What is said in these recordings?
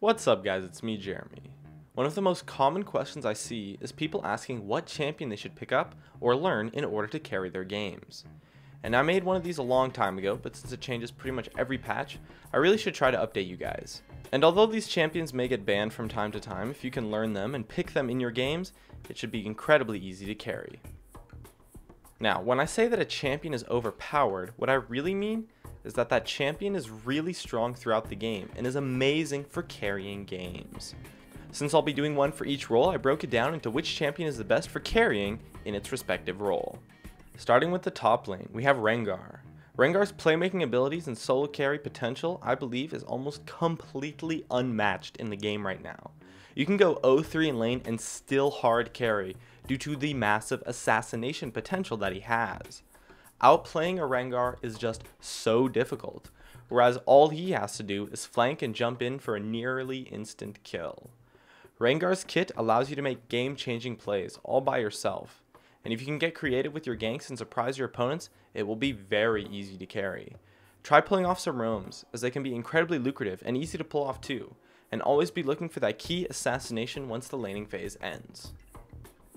What's up guys, it's me Jeremy. One of the most common questions I see is people asking what champion they should pick up or learn in order to carry their games. And I made one of these a long time ago, but since it changes pretty much every patch, I really should try to update you guys. And although these champions may get banned from time to time, if you can learn them and pick them in your games, it should be incredibly easy to carry. Now, when I say that a champion is overpowered, what I really mean is that that champion is really strong throughout the game and is amazing for carrying games. Since I'll be doing one for each role, I broke it down into which champion is the best for carrying in its respective role. Starting with the top lane, we have Rengar. Rengar's playmaking abilities and solo carry potential, I believe, is almost completely unmatched in the game right now. You can go 0-3 in lane and still hard carry due to the massive assassination potential that he has. Outplaying a Rengar is just so difficult, whereas all he has to do is flank and jump in for a nearly instant kill. Rengar's kit allows you to make game-changing plays all by yourself, and if you can get creative with your ganks and surprise your opponents, it will be very easy to carry. Try pulling off some roams, as they can be incredibly lucrative and easy to pull off too, and always be looking for that key assassination once the laning phase ends.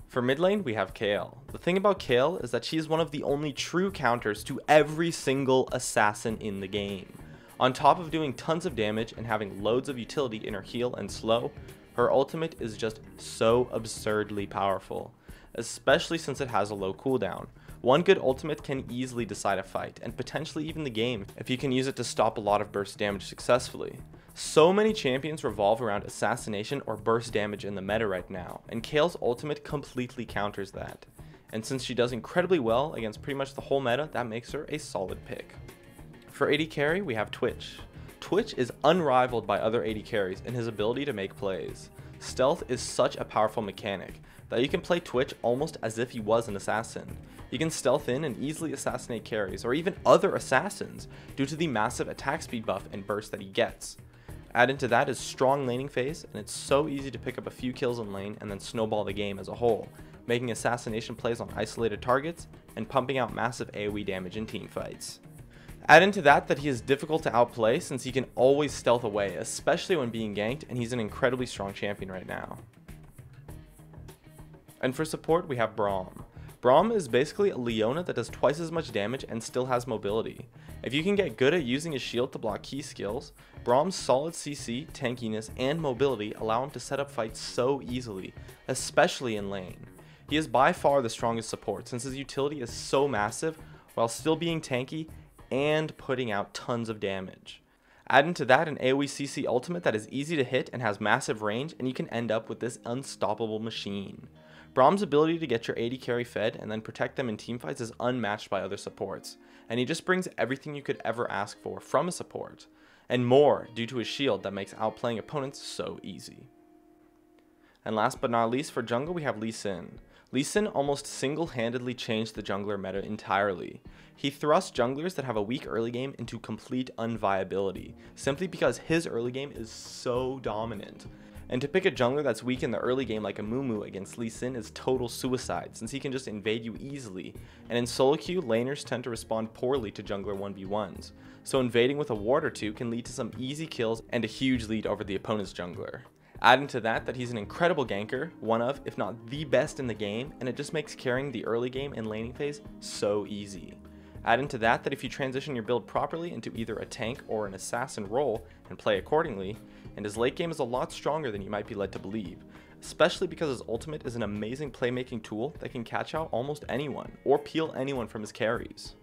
For mid lane, we have Kayle. The thing about Kayle is that she is one of the only true counters to every single assassin in the game. On top of doing tons of damage and having loads of utility in her heal and slow, her ultimate is just so absurdly powerful, especially since it has a low cooldown. One good ultimate can easily decide a fight, and potentially even the game, if you can use it to stop a lot of burst damage successfully. So many champions revolve around assassination or burst damage in the meta right now, and Kayle's ultimate completely counters that. And since she does incredibly well against pretty much the whole meta, that makes her a solid pick. For AD carry, we have Twitch. Twitch is unrivaled by other AD carries in his ability to make plays. Stealth is such a powerful mechanic that you can play Twitch almost as if he was an assassin. You can stealth in and easily assassinate carries or even other assassins due to the massive attack speed buff and burst that he gets. Add into that is strong laning phase, and it's so easy to pick up a few kills in lane and then snowball the game as a whole, making assassination plays on isolated targets and pumping out massive AoE damage in team fights. Add into that he is difficult to outplay since he can always stealth away, especially when being ganked, and he's an incredibly strong champion right now. And for support, we have Braum. Braum is basically a Leona that does twice as much damage and still has mobility. If you can get good at using his shield to block key skills, Braum's solid CC, tankiness, and mobility allow him to set up fights so easily, especially in lane. He is by far the strongest support since his utility is so massive while still being tanky and putting out tons of damage. Add into that an AoE CC ultimate that is easy to hit and has massive range, and you can end up with this unstoppable machine. Braum's ability to get your AD carry fed and then protect them in teamfights is unmatched by other supports, and he just brings everything you could ever ask for from a support, and more due to his shield that makes outplaying opponents so easy. And last but not least, for jungle we have Lee Sin. Lee Sin almost single-handedly changed the jungler meta entirely. He thrust junglers that have a weak early game into complete unviability, simply because his early game is so dominant. And to pick a jungler that's weak in the early game like a Mumu against Lee Sin is total suicide, since he can just invade you easily, and in solo queue, laners tend to respond poorly to jungler 1v1s, so invading with a ward or two can lead to some easy kills and a huge lead over the opponent's jungler. Add into that he's an incredible ganker, one of, if not the best in the game, and it just makes carrying the early game and laning phase so easy. Add into that if you transition your build properly into either a tank or an assassin role and play accordingly, and his late game is a lot stronger than you might be led to believe, especially because his ultimate is an amazing playmaking tool that can catch out almost anyone or peel anyone from his carries.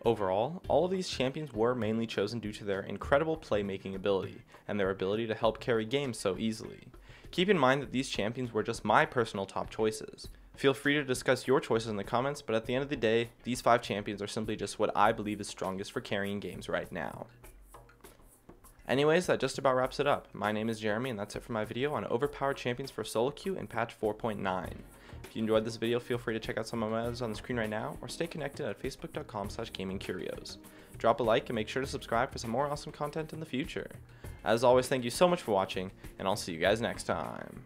Overall, all of these champions were mainly chosen due to their incredible playmaking ability and their ability to help carry games so easily. Keep in mind that these champions were just my personal top choices. Feel free to discuss your choices in the comments, but at the end of the day, these 5 champions are simply just what I believe is strongest for carrying games right now. Anyways, that just about wraps it up. My name is Jeremy, and that's it for my video on Overpowered Champions for solo queue in patch 4.9. If you enjoyed this video, feel free to check out some of my others on the screen right now, or stay connected at facebook.com/gamingcurios. Drop a like and make sure to subscribe for some more awesome content in the future. As always, thank you so much for watching, and I'll see you guys next time.